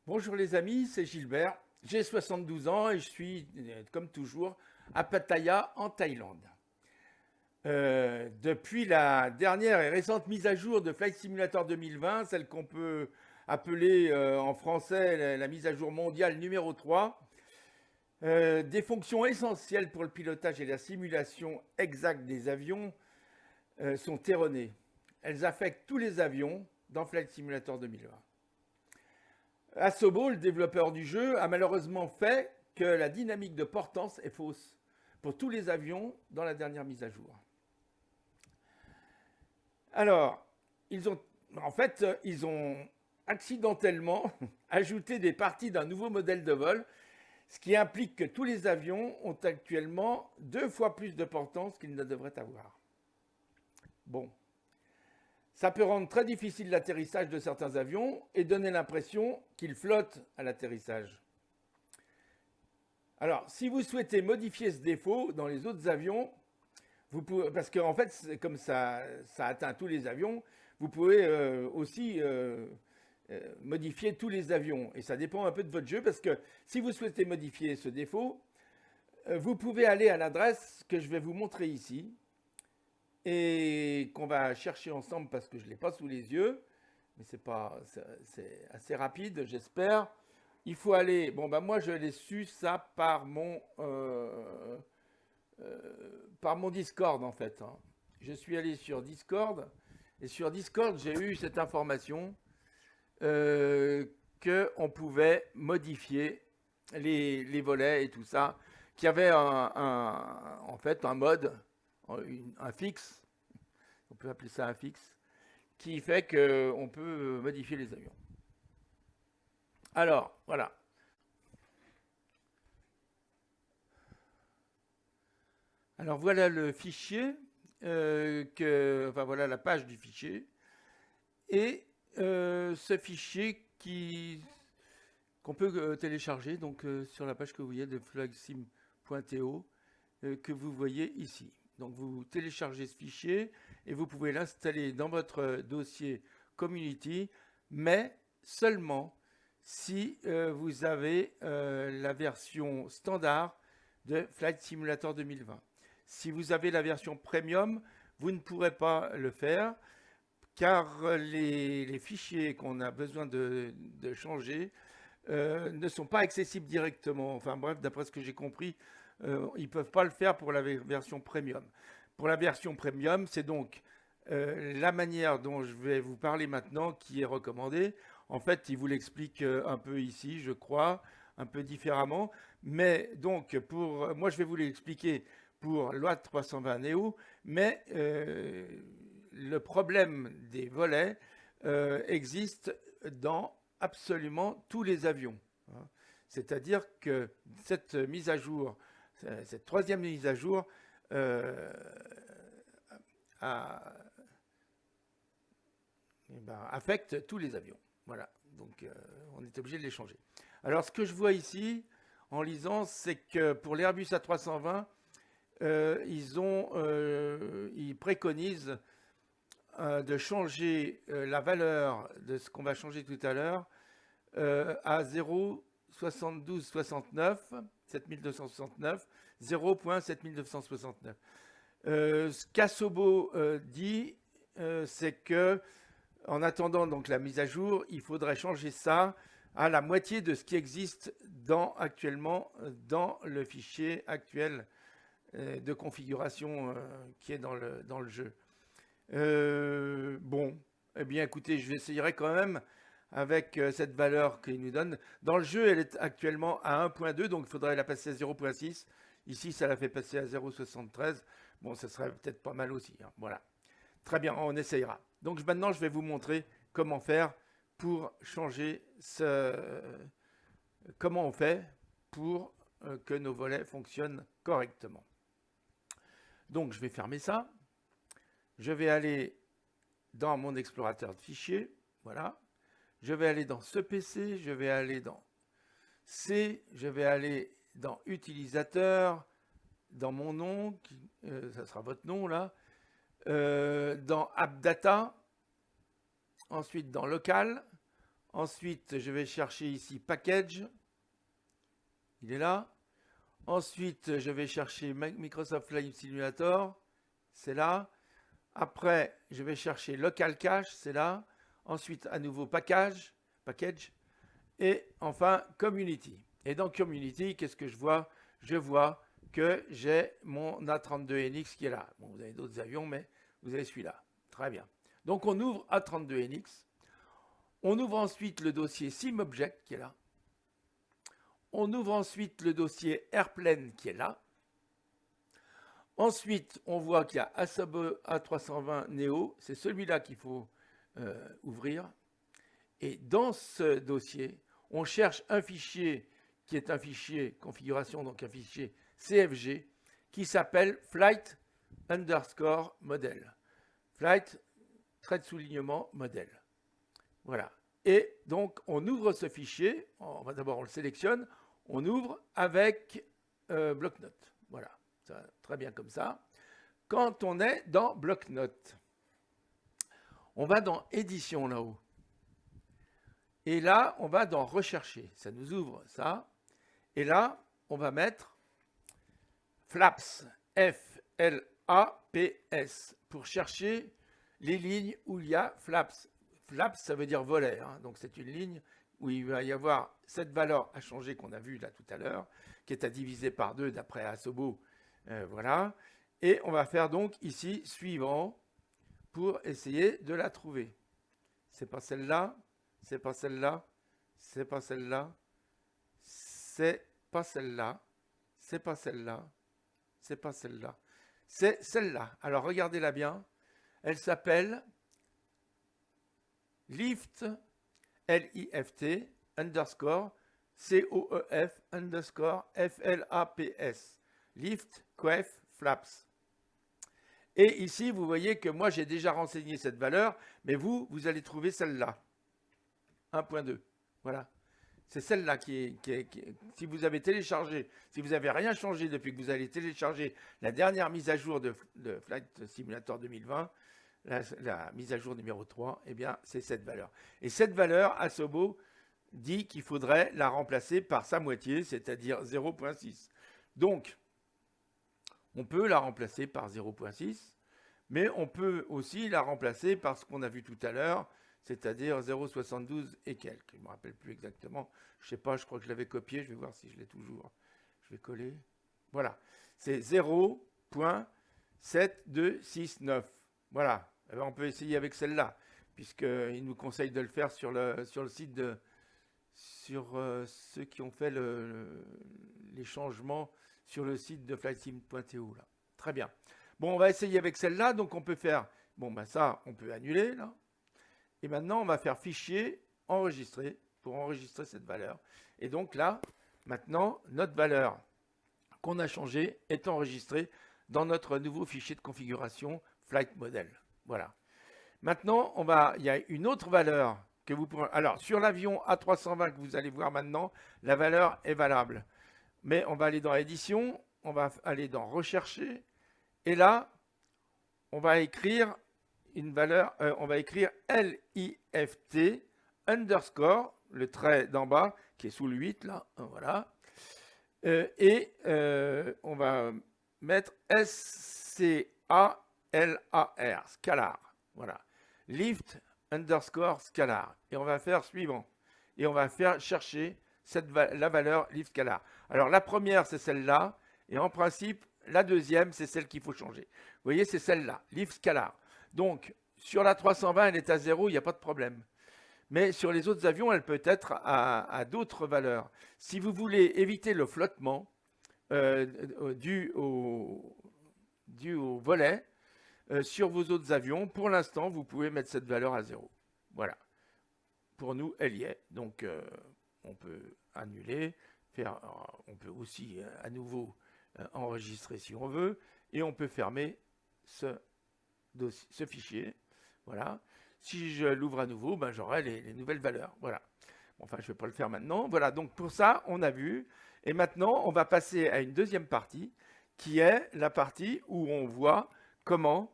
Bonjour les amis, c'est Gilbert. J'ai 72 ans et je suis, comme toujours, à Pattaya, en Thaïlande. Depuis la dernière et récente mise à jour de Flight Simulator 2020, celle qu'on peut appeler en français la mise à jour mondiale numéro 3, des fonctions essentielles pour le pilotage et la simulation exacte des avions sont erronées. Elles affectent tous les avions dans Flight Simulator 2020. Asobo, le développeur du jeu, a malheureusement fait que la dynamique de portance est fausse pour tous les avions dans la dernière mise à jour. Alors, ils ont accidentellement ajouté des parties d'un nouveau modèle de vol, ce qui implique que tous les avions ont actuellement 2 fois plus de portance qu'ils ne devraient avoir. Bon, ça peut rendre très difficile l'atterrissage de certains avions et donner l'impression qu'ils flottent à l'atterrissage. Alors, si vous souhaitez modifier ce défaut dans les autres avions, vous pouvez, parce qu'en fait, comme ça atteint tous les avions, vous pouvez aussi modifier tous les avions. Et ça dépend un peu de votre jeu, parce que si vous souhaitez modifier ce défaut, vous pouvez aller à l'adresse que je vais vous montrer ici, et qu'on va chercher ensemble parce que je ne l'ai pas sous les yeux, mais c'est assez rapide, j'espère. Il faut aller. Bon, ben moi, je l'ai su ça par mon Discord, en fait, hein. Je suis allé sur Discord, et sur Discord, j'ai eu cette information euh, qu'on pouvait modifier les volets et tout ça, qu'il y avait en fait un mode, un fixe, on peut appeler ça un fixe, qui fait qu'on peut modifier les avions. Alors, voilà. Alors voilà le fichier, enfin voilà la page du fichier. Et ce fichier qu'on peut télécharger donc, sur la page que vous voyez de flagsim.to que vous voyez ici. Donc vous téléchargez ce fichier et vous pouvez l'installer dans votre dossier Community, mais seulement si vous avez la version standard de Flight Simulator 2020. Si vous avez la version Premium, vous ne pourrez pas le faire car les fichiers qu'on a besoin de changer ne sont pas accessibles directement. Enfin bref, d'après ce que j'ai compris, ils ne peuvent pas le faire pour la version premium. Pour la version premium, c'est donc la manière dont je vais vous parler maintenant qui est recommandée. En fait, il vous l'explique un peu ici, je crois, un peu différemment. Mais donc, moi, je vais vous l'expliquer pour l'OAT 320 Neo, mais le problème des volets existe dans absolument tous les avions, hein. C'est-à-dire que cette mise à jour, cette troisième mise à jour, euh, a- affecte tous les avions. Voilà, donc on est obligé de les changer. Alors ce que je vois ici, en lisant, c'est que pour l'Airbus A320, ils préconisent de changer la valeur de ce qu'on va changer tout à l'heure à 0,7269, 7269, 0,7269. Ce qu'Asobo dit, c'est que en attendant donc la mise à jour, il faudrait changer ça à la moitié de ce qui existe actuellement dans le fichier actuel de configuration qui est dans le jeu. Bon, eh bien écoutez, je vais essayer quand même avec cette valeur qu'il nous donne. Dans le jeu, elle est actuellement à 1.2, donc il faudrait la passer à 0.6. Ici, ça la fait passer à 0.73. Bon, ça serait peut-être pas mal aussi, hein. Voilà. Très bien, on essayera. Donc maintenant, je vais vous montrer comment faire pour changer comment on fait pour que nos volets fonctionnent correctement. Donc je vais fermer ça. Je vais aller dans mon explorateur de fichiers. Voilà. Je vais aller dans ce PC. Je vais aller dans C. Je vais aller dans utilisateur. Dans mon nom. Ça sera votre nom là. Dans AppData. Ensuite dans local. Ensuite, je vais chercher ici Package. Il est là. Ensuite, je vais chercher Microsoft Flight Simulator. C'est là. Après, je vais chercher Local Cache. C'est là. Ensuite, à nouveau Package. Et enfin, Community. Et dans Community, qu'est-ce que je vois? Je vois que j'ai mon A32NX qui est là. Bon, vous avez d'autres avions, mais vous avez celui-là. Très bien. Donc, on ouvre A32NX. On ouvre ensuite le dossier SimObject qui est là. On ouvre ensuite le dossier Airplane qui est là. Ensuite, on voit qu'il y a Asobo A320 Neo. C'est celui-là qu'il faut ouvrir. Et dans ce dossier, on cherche un fichier qui est un fichier configuration, donc un fichier CFG, qui s'appelle flight _ model. Flight, trait de soulignement, modèle. Voilà. Et donc, on ouvre ce fichier. D'abord, on le sélectionne. On ouvre avec bloc-notes. Voilà. Ça, très bien comme ça. Quand on est dans bloc-notes, on va dans édition là-haut. Et là, on va dans rechercher. Ça nous ouvre ça. Et là, on va mettre flaps, F-L-A-P-S, pour chercher les lignes où il y a flaps. Flaps, ça veut dire volet. Hein. Donc, c'est une ligne où il va y avoir cette valeur à changer qu'on a vue là tout à l'heure, qui est à diviser par 2 d'après Asobo. Voilà. Et on va faire donc ici suivant pour essayer de la trouver. C'est pas celle-là. C'est pas celle-là, c'est pas celle-là, c'est pas celle-là, c'est pas celle-là, c'est pas celle-là, c'est celle-là. Alors regardez-la bien, elle s'appelle lift, L-I-F-T, underscore, C-O-E-F, underscore, F-L-A-P-S, lift, coef, flaps. Et ici, vous voyez que moi, j'ai déjà renseigné cette valeur, mais vous allez trouver celle-là. 1.2. Voilà. C'est celle-là qui est. Si vous avez téléchargé, si vous n'avez rien changé depuis que vous allez télécharger la dernière mise à jour de Flight Simulator 2020, la mise à jour numéro 3, eh bien, c'est cette valeur. Et cette valeur, Asobo dit qu'il faudrait la remplacer par sa moitié, c'est-à-dire 0.6. Donc, on peut la remplacer par 0.6, mais on peut aussi la remplacer par ce qu'on a vu tout à l'heure, c'est-à-dire 0,72 et quelques. Je ne me rappelle plus exactement. Je ne sais pas, je crois que je l'avais copié. Je vais voir si je l'ai toujours. Je vais coller. Voilà. C'est 0.7269. Voilà. Eh bien, on peut essayer avec celle-là, puisqu'il nous conseille de le faire sur le site de... sur ceux qui ont fait les changements sur le site de flightsim.to. Très bien. Bon, on va essayer avec celle-là. Donc, on peut faire... Bon, ben ça, on peut annuler, là. Et maintenant, on va faire fichier, enregistrer, pour enregistrer cette valeur. Et donc là, maintenant, notre valeur qu'on a changée est enregistrée dans notre nouveau fichier de configuration Flight Model. Voilà. Maintenant, il y a une autre valeur que vous pourrez... Alors, sur l'avion A320 que vous allez voir maintenant, la valeur est valable. Mais on va aller dans édition, on va aller dans rechercher. Et là, on va écrire une valeur, on va écrire LIFT underscore, le trait d'en bas qui est sous le 8 là, voilà. Et on va mettre SCALAR, scalar, voilà. Lift underscore scalar. Et on va faire suivant. Et on va faire chercher la valeur lift scalar. Alors la première c'est celle-là, et en principe la deuxième c'est celle qu'il faut changer. Vous voyez, c'est celle-là, lift scalar. Donc, sur la 320, elle est à 0, il n'y a pas de problème. Mais sur les autres avions, elle peut être à d'autres valeurs. Si vous voulez éviter le flottement dû au volet, sur vos autres avions, pour l'instant, vous pouvez mettre cette valeur à 0. Voilà. Pour nous, elle y est. Donc, on peut annuler. On peut aussi à nouveau enregistrer si on veut. Et on peut fermer ce fichier. Voilà. Si je l'ouvre à nouveau, ben, j'aurai les nouvelles valeurs. Voilà. Enfin, je ne vais pas le faire maintenant. Voilà, donc pour ça, on a vu. Et maintenant, on va passer à une deuxième partie, qui est la partie où on voit comment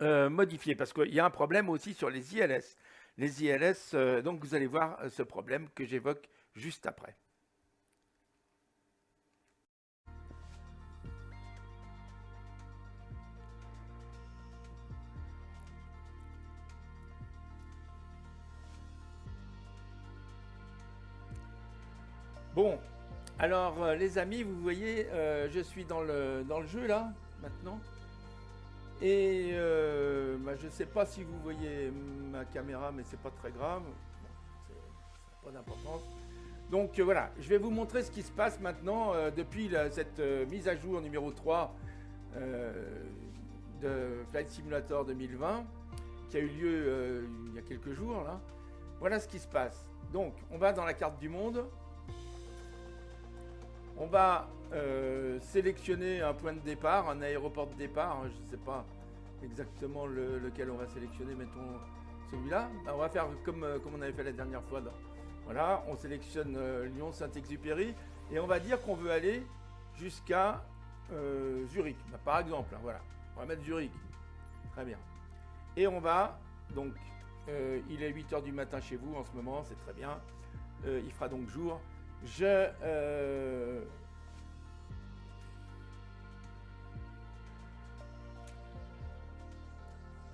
modifier. Parce qu'il y a un problème aussi sur les ILS. les ILS. Donc vous allez voir ce problème que j'évoque juste après. Bon, alors les amis, vous voyez, je suis dans le jeu là, maintenant. Et je ne sais pas si vous voyez ma caméra, mais c'est pas très grave. Bon, ça n'a pas d'importance. Donc voilà, je vais vous montrer ce qui se passe maintenant depuis cette mise à jour numéro 3 de Flight Simulator 2020, qui a eu lieu il y a quelques jours là. Voilà ce qui se passe. Donc on va dans la carte du monde. On va sélectionner un point de départ, un aéroport de départ. Je ne sais pas exactement lequel on va sélectionner, mettons celui-là. On va faire comme on avait fait la dernière fois. Voilà, on sélectionne Lyon Saint-Exupéry et on va dire qu'on veut aller jusqu'à Zurich. Par exemple, hein, voilà. On va mettre Zurich. Très bien. Et on va, donc, il est 8h du matin chez vous en ce moment, c'est très bien. Il fera donc jour. Je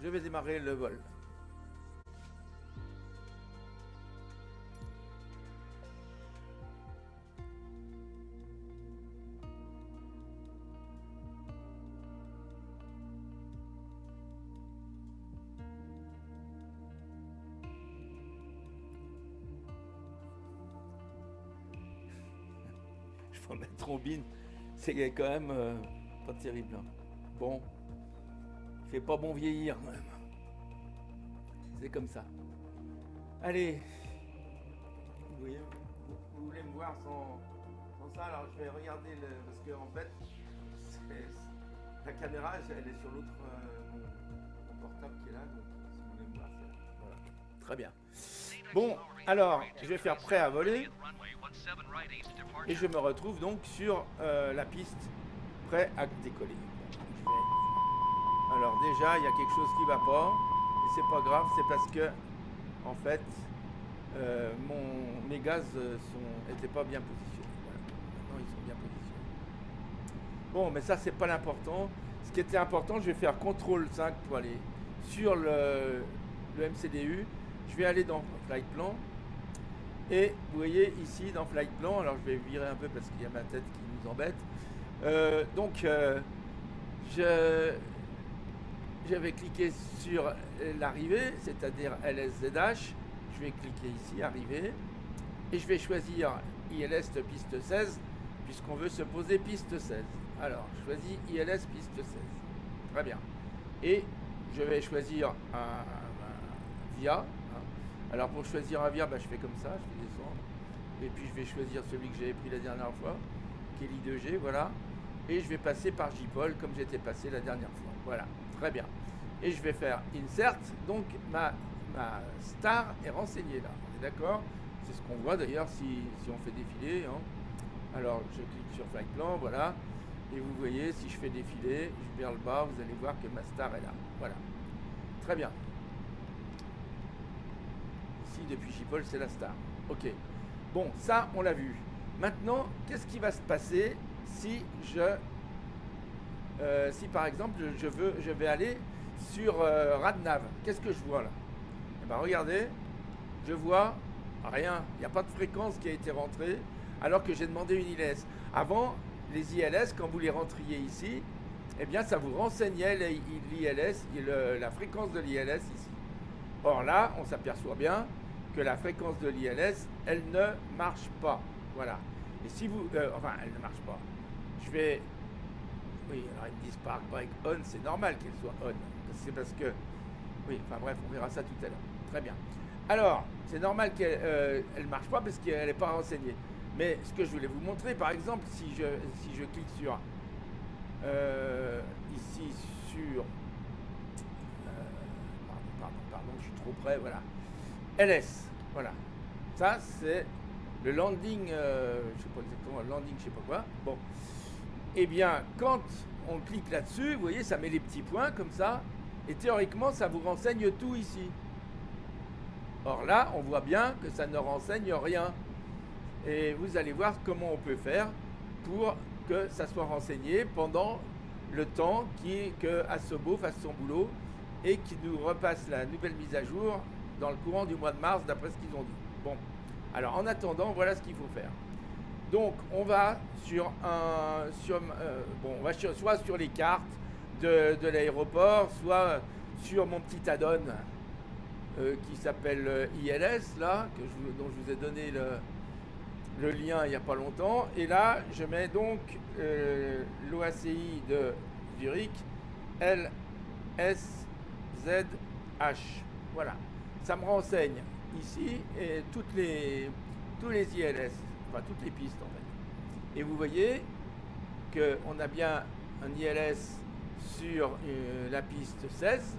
vais démarrer le vol. Faut mettre Robin, c'est quand même pas terrible. Hein. Bon, il fait pas bon vieillir même. C'est comme ça. Allez, vous voyez, vous voulez me voir sans ça, alors je vais regarder parce que en fait, la caméra, elle est sur l'autre mon portable qui est là, donc si vous voulez me voir, voilà. Très bien. Bon, alors, je vais faire prêt à voler. Et je me retrouve donc sur la piste, prêt à décoller. Alors déjà, il y a quelque chose qui ne va pas. Et c'est pas grave, c'est parce que, en fait, mes gaz n'étaient pas bien positionnés. Voilà. Maintenant, ils sont bien positionnés. Bon, mais ça, c'est pas l'important. Ce qui était important, je vais faire CTRL 5 pour aller sur le MCDU. Je vais aller dans Flight Plan. Et vous voyez ici dans Flight Plan, alors je vais virer un peu parce qu'il y a ma tête qui nous embête. Je vais cliquer sur l'arrivée, c'est-à-dire LSZH. Je vais cliquer ici, arriver. Et je vais choisir ILS piste 16, puisqu'on veut se poser piste 16. Alors, je choisis ILS piste 16. Très bien. Et je vais choisir un VIA. Alors pour choisir un VIA, je fais comme ça, je vais descendre. Et puis je vais choisir celui que j'avais pris la dernière fois, qui est l'I2G, voilà. Et je vais passer par JPOL comme j'étais passé la dernière fois. Voilà, très bien. Et je vais faire Insert, donc ma star est renseignée là, on est d'accord? C'est ce qu'on voit d'ailleurs si on fait défiler. Hein. Alors je clique sur Flight Plan, voilà. Et vous voyez, si je fais défiler, je vais vers le bas, vous allez voir que ma star est là. Voilà, très bien. Depuis JPOL, c'est la star. Ok. Bon, ça, on l'a vu. Maintenant, qu'est-ce qui va se passer si si par exemple, je vais aller sur Radnav? Qu'est-ce que je vois là? Eh bien, regardez, je vois rien. Il n'y a pas de fréquence qui a été rentrée, alors que j'ai demandé une ILS. Avant, les ILS, quand vous les rentriez ici, eh bien, ça vous renseignait l'ILS, la fréquence de l'ILS ici. Or là, on s'aperçoit bien que la fréquence de l'ILS, elle ne marche pas. Voilà. Et si vous... enfin, elle ne marche pas. Je vais... Oui, alors ils me disent Park Break On, c'est normal qu'elle soit on. C'est parce que... Oui, enfin bref, on verra ça tout à l'heure. Très bien. Alors, c'est normal qu'elle ne marche pas parce qu'elle n'est pas renseignée. Mais ce que je voulais vous montrer, par exemple, si je clique sur... ici, sur... pardon, je suis trop près, voilà. LS, voilà. Ça, c'est le landing, je ne sais pas exactement, le landing, je sais pas quoi. Bon. Eh bien, quand on clique là-dessus, vous voyez, ça met les petits points comme ça. Et théoriquement, ça vous renseigne tout ici. Or là, on voit bien que ça ne renseigne rien. Et vous allez voir comment on peut faire pour que ça soit renseigné pendant le temps que Asobo fasse son boulot et qu'il nous repasse la nouvelle mise à jour dans le courant du mois de mars, d'après ce qu'ils ont dit. Bon, alors en attendant, voilà ce qu'il faut faire. Donc on va soit sur les cartes de l'aéroport, soit sur mon petit add-on qui s'appelle ILS là, dont je vous ai donné le lien il n'y a pas longtemps. Et là, je mets donc l'OACI de Zurich, LSZH. Voilà, ça me renseigne ici et tous les ILS, enfin toutes les pistes en fait. Et vous voyez qu'on a bien un ILS sur la piste 16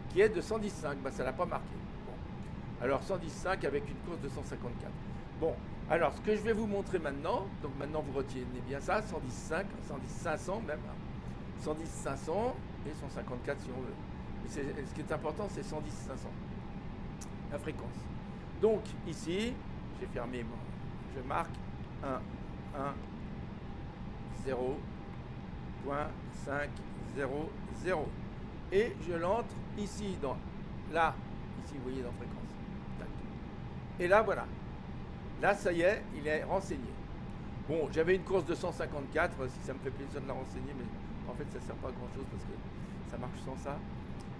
qui est de 110,5. Ben, ça ne l'a pas marqué. Bon. Alors 110,5 avec une course de 154. Bon, alors ce que je vais vous montrer maintenant, donc maintenant vous retiennez bien ça, 110,5, 110,500 même, 110,500 et 154 si on veut. Mais ce qui est important, c'est 110,500, la fréquence. Donc ici, j'ai fermé, je marque 1, 1, 0.500 et je l'entre ici là, ici vous voyez dans fréquence. Et là voilà. Là, ça y est, il est renseigné. Bon, j'avais une course de 154, si ça me fait plaisir de la renseigner, mais en fait, ça ne sert pas à grand-chose parce que ça marche sans ça.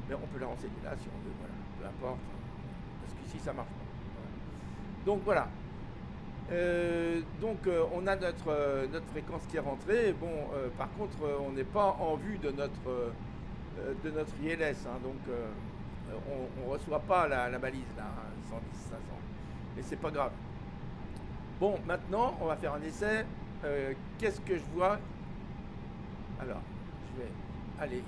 Mais on peut la renseigner là si on veut, voilà, peu importe. Parce qu'ici, ça marche pas. Voilà. Donc, voilà. On a notre fréquence qui est rentrée. Bon, par contre, on n'est pas en vue de notre ILS. Hein, donc, on ne reçoit pas la balise, là, 110, 500. Mais c'est pas grave. Bon, maintenant, on va faire un essai. Qu'est-ce que je vois? Alors, je vais aller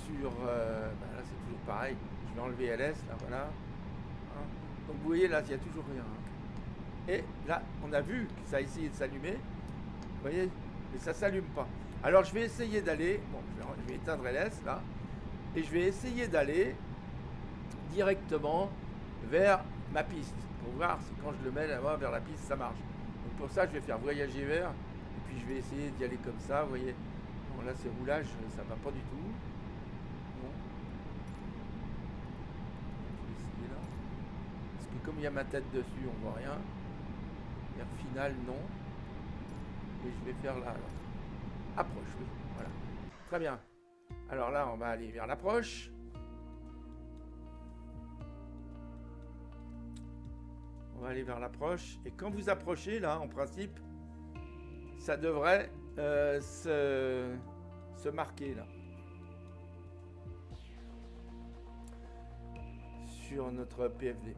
sur... là, c'est toujours pareil. Je vais enlever LS, là, voilà. Hein. Donc, vous voyez, là, il n'y a toujours rien. Hein. Et là, on a vu que ça a essayé de s'allumer. Vous voyez? Mais ça ne s'allume pas. Alors, je vais essayer d'aller... Bon, je vais éteindre LS, là. Et je vais essayer d'aller directement vers ma piste pour voir si quand je le mets là-bas vers la piste ça marche. Donc pour ça je vais faire voyager vers et puis je vais essayer d'y aller comme ça, vous voyez. Bon là c'est roulage, ça va pas du tout. Bon. Je vais essayer là. Parce que comme il y a ma tête dessus on voit rien. Vers final non. Et je vais faire là. Approche, oui. Voilà. Très bien. Alors là on va aller vers l'approche. On va aller vers l'approche. Et quand vous approchez, là, en principe, ça devrait se marquer, là. Sur notre PFD.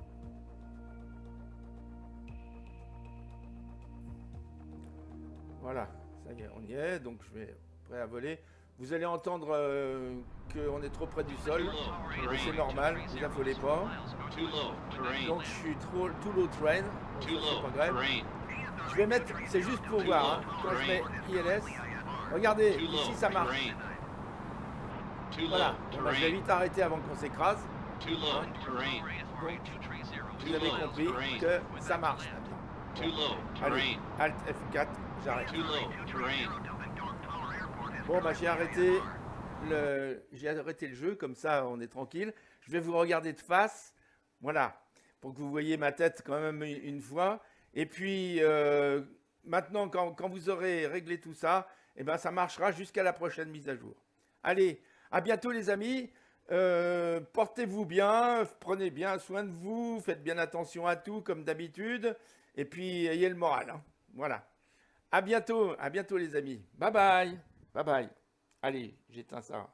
Voilà, ça y est, on y est. Donc, je vais prêt à voler. Vous allez entendre qu'on est trop près du sol, mais c'est normal, vous affolez pas. Donc je suis too low train, donc c'est pas grave. Je vais mettre, c'est juste pour voir, hein, quand je mets ILS, regardez, ici ça marche. Voilà, bon, bah, je vais vite arrêter avant qu'on s'écrase. Hein. Donc, vous avez compris que ça marche maintenant. Bon. Allez, Alt F4, j'arrête. Bon, bah j'ai arrêté le jeu, comme ça on est tranquille. Je vais vous regarder de face, voilà, pour que vous voyez ma tête quand même une fois. Et puis maintenant, quand vous aurez réglé tout ça, eh ben, ça marchera jusqu'à la prochaine mise à jour. Allez, à bientôt les amis. Portez-vous bien, prenez bien soin de vous, faites bien attention à tout comme d'habitude. Et puis ayez le moral. Hein. Voilà. À bientôt les amis. Bye bye. Bye bye. Allez, j'éteins ça.